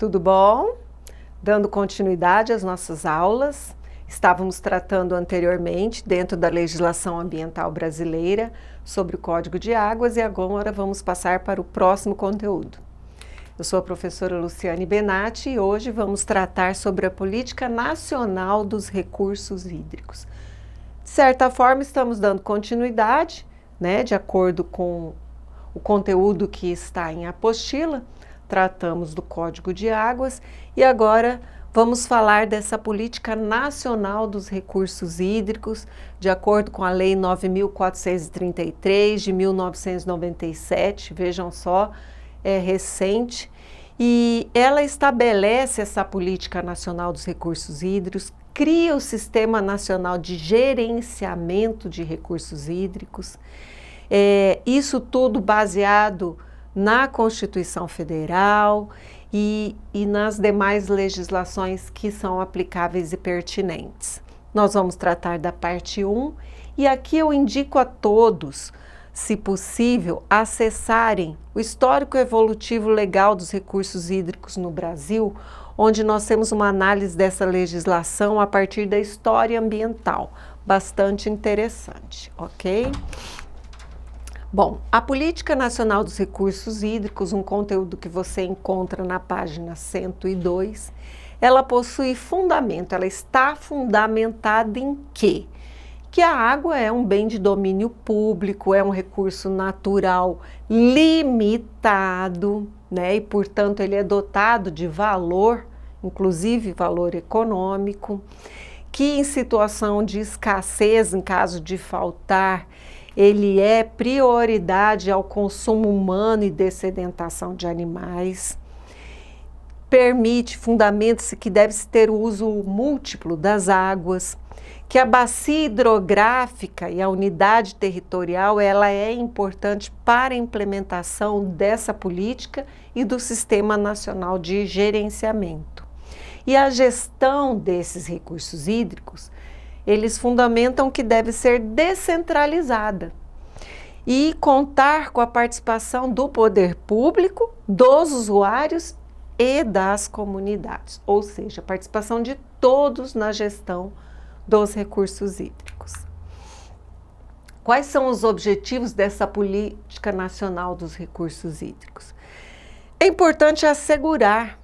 tudo bom? Dando continuidade às nossas aulas, estávamos tratando anteriormente, dentro da legislação ambiental brasileira, sobre o Código de Águas e agora vamos passar para o próximo conteúdo. Eu sou a professora Luciane Benatti e hoje vamos tratar sobre a Política Nacional dos Recursos Hídricos. De certa forma, estamos dando continuidade, de acordo com o conteúdo que está em apostila. Tratamos do Código de Águas e agora vamos falar dessa Política Nacional dos Recursos Hídricos, de acordo com a Lei 9.433 de 1997, vejam só, é recente, e ela estabelece essa Política Nacional dos Recursos Hídricos, cria o Sistema Nacional de Gerenciamento de Recursos Hídricos, isso tudo baseado na Constituição Federal e nas demais legislações que são aplicáveis e pertinentes. Nós vamos tratar da parte 1 e aqui eu indico a todos, se possível, acessarem o histórico evolutivo legal dos recursos hídricos no Brasil, onde nós temos uma análise dessa legislação a partir da história ambiental, bastante interessante, ok? Bom, a Política Nacional dos Recursos Hídricos, um conteúdo que você encontra na página 102, ela possui fundamento, ela está fundamentada em quê? Que a água é um bem de domínio público, é um recurso natural limitado, e portanto ele é dotado de valor, inclusive valor econômico, que em situação de escassez, em caso de faltar, ele é prioridade ao consumo humano e dessedentação de animais, fundamenta-se que deve-se ter o uso múltiplo das águas, que a bacia hidrográfica e a unidade territorial ela é importante para a implementação dessa política e do Sistema Nacional de Gerenciamento. E a gestão desses recursos hídricos, eles fundamentam que deve ser descentralizada e contar com a participação do poder público, dos usuários e das comunidades, ou seja, a participação de todos na gestão dos recursos hídricos. Quais são os objetivos dessa Política Nacional dos Recursos Hídricos? É importante assegurar,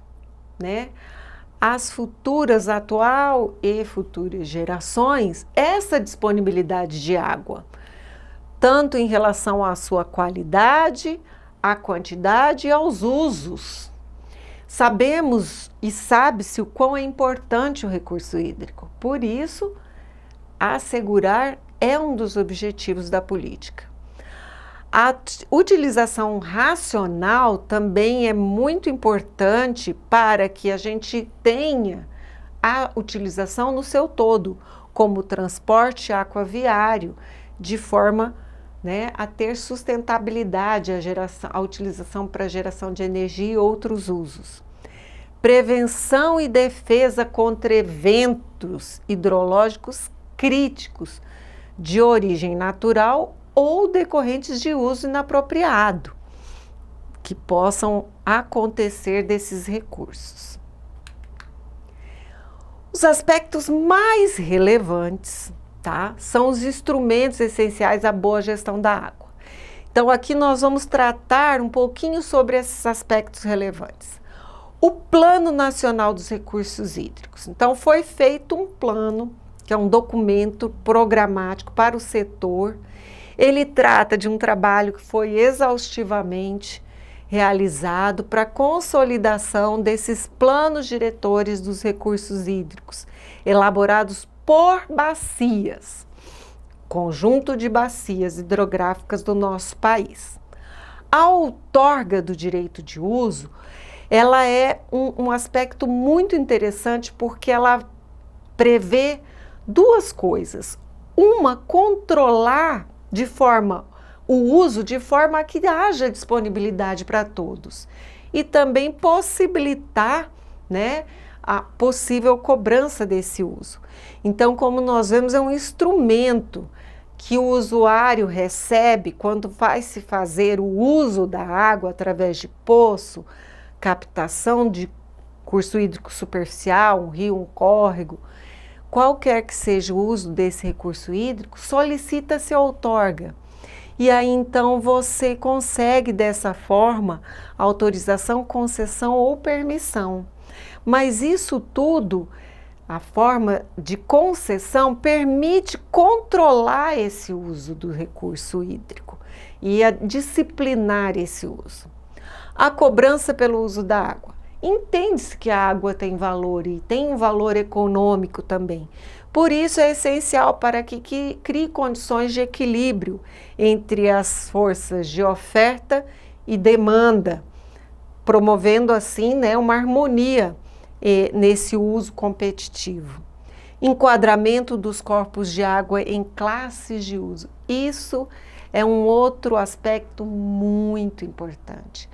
às futuras, atual e futuras gerações, essa disponibilidade de água, tanto em relação à sua qualidade, à quantidade e aos usos. Sabemos e sabe-se o quão é importante o recurso hídrico, por isso, assegurar é um dos objetivos da política. A utilização racional também é muito importante para que a gente tenha a utilização no seu todo, como o transporte aquaviário, de forma a ter sustentabilidade, a utilização para geração de energia e outros usos. Prevenção e defesa contra eventos hidrológicos críticos de origem natural ou decorrentes de uso inapropriado, que possam acontecer desses recursos. Os aspectos mais relevantes, são os instrumentos essenciais à boa gestão da água. Então, aqui nós vamos tratar um pouquinho sobre esses aspectos relevantes. O Plano Nacional dos Recursos Hídricos. Então, foi feito um plano, que é um documento programático para o setor. Ele trata de um trabalho que foi exaustivamente realizado para a consolidação desses planos diretores dos recursos hídricos, elaborados por bacias, conjunto de bacias hidrográficas do nosso país. A outorga do direito de uso, ela é um aspecto muito interessante porque ela prevê duas coisas. Uma, controlar o uso de forma a que haja disponibilidade para todos e também possibilitar, a possível cobrança desse uso. Então, como nós vemos, é um instrumento que o usuário recebe quando vai se fazer o uso da água através de poço, captação de recurso hídrico superficial, um rio, um córrego, qualquer que seja o uso desse recurso hídrico, solicita-se a outorga. E aí então você consegue dessa forma autorização, concessão ou permissão. Mas isso tudo, a forma de concessão permite controlar esse uso do recurso hídrico e a disciplinar esse uso. A cobrança pelo uso da água. Entende-se que a água tem valor e tem um valor econômico também. Por isso é essencial para que crie condições de equilíbrio entre as forças de oferta e demanda, promovendo assim, né, uma harmonia nesse uso competitivo. Enquadramento dos corpos de água em classes de uso. Isso é um outro aspecto muito importante.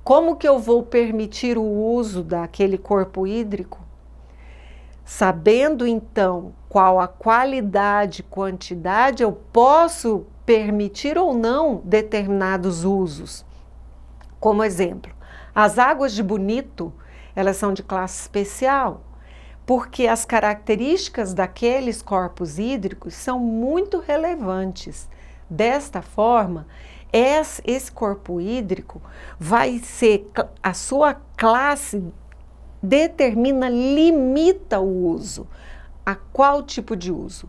Como que eu vou permitir o uso daquele corpo hídrico? Sabendo então qual a qualidade, quantidade, eu posso permitir ou não determinados usos. Como exemplo, as águas de Bonito, elas são de classe especial, porque as características daqueles corpos hídricos são muito relevantes. Desta forma, esse corpo hídrico vai ser, a sua classe determina, limita o uso. A qual tipo de uso?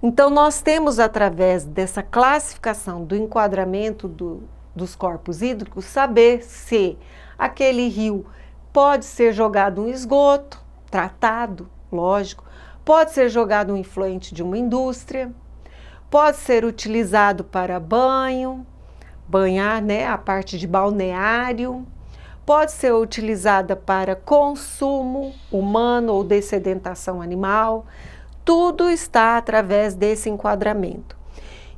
Então, nós temos, através dessa classificação do enquadramento dos corpos hídricos, saber se aquele rio pode ser jogado um esgoto, tratado, lógico, pode ser jogado um efluente de uma indústria, pode ser utilizado para banho, banhar, né, a parte de balneário, pode ser utilizada para consumo humano ou dessedentação animal. Tudo está através desse enquadramento.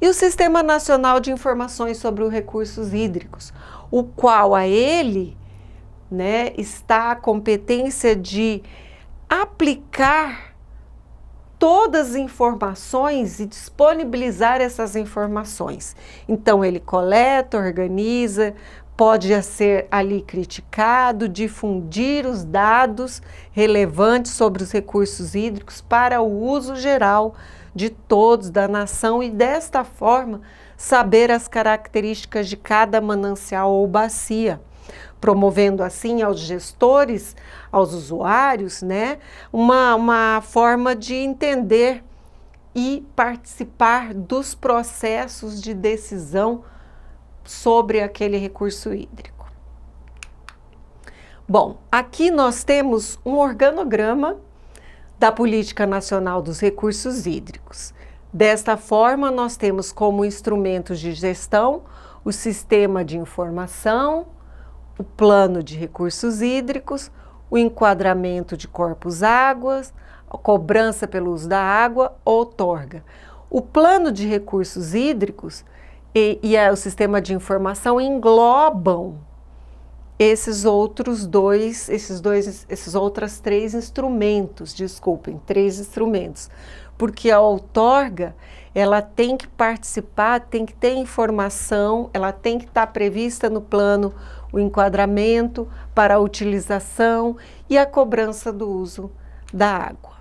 E o Sistema Nacional de Informações sobre os Recursos Hídricos, o qual a ele, né, está a competência de aplicar todas as informações e disponibilizar essas informações. Então ele coleta, organiza, pode ser ali criticado, difundir os dados relevantes sobre os recursos hídricos para o uso geral de todos da nação e desta forma saber as características de cada manancial ou bacia, promovendo assim aos gestores, aos usuários, né, uma forma de entender e participar dos processos de decisão sobre aquele recurso hídrico. Bom, aqui nós temos um organograma da Política Nacional dos Recursos Hídricos. Desta forma, nós temos como instrumentos de gestão o Sistema de Informação, o Plano de Recursos Hídricos, o enquadramento de corpos águas, a cobrança pelo uso da água, outorga. O Plano de Recursos Hídricos e o Sistema de Informação englobam esses outros três instrumentos, três instrumentos, porque a outorga, ela tem que participar, tem que ter informação, ela tem que estar prevista no plano o enquadramento para a utilização e a cobrança do uso da água.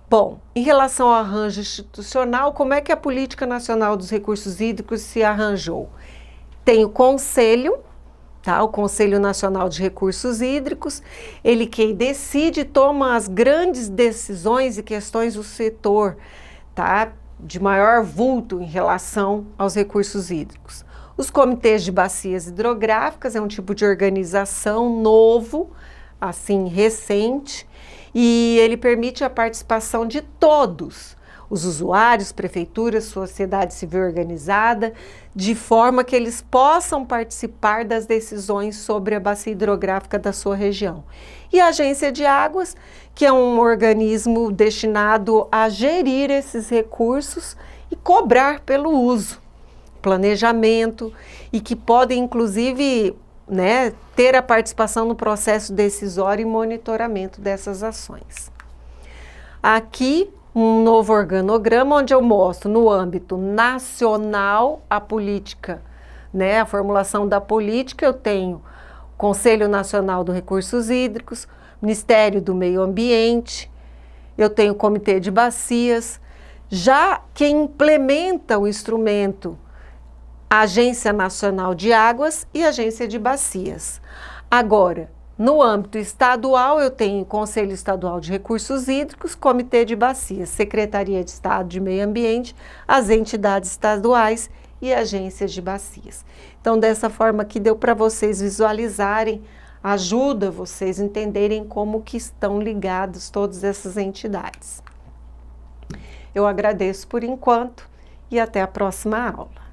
Bom, em relação ao arranjo institucional, como é que a Política Nacional dos Recursos Hídricos se arranjou? Tem o Conselho, tá? O Conselho Nacional de Recursos Hídricos, ele que decide e toma as grandes decisões e questões do setor, tá? De maior vulto em relação aos recursos hídricos. Os comitês de bacias hidrográficas é um tipo de organização novo, assim, recente, e ele permite a participação de todos, os usuários, prefeituras, sociedade civil organizada, de forma que eles possam participar das decisões sobre a bacia hidrográfica da sua região. E a Agência de Águas, que é um organismo destinado a gerir esses recursos e cobrar pelo uso, planejamento, e que podem, inclusive, né, ter a participação no processo decisório e monitoramento dessas ações. Aqui, um novo organograma onde eu mostro no âmbito nacional a política, né, a formulação da política. Eu tenho Conselho Nacional dos Recursos Hídricos, Ministério do Meio Ambiente, eu tenho o Comitê de Bacias. Já quem implementa o instrumento, a Agência Nacional de Águas e a Agência de Bacias. Agora, no âmbito estadual, eu tenho Conselho Estadual de Recursos Hídricos, Comitê de Bacias, Secretaria de Estado de Meio Ambiente, as entidades estaduais e agências de bacias. Então, dessa forma que deu para vocês visualizarem, ajuda vocês a entenderem como que estão ligadas todas essas entidades. Eu agradeço por enquanto e até a próxima aula.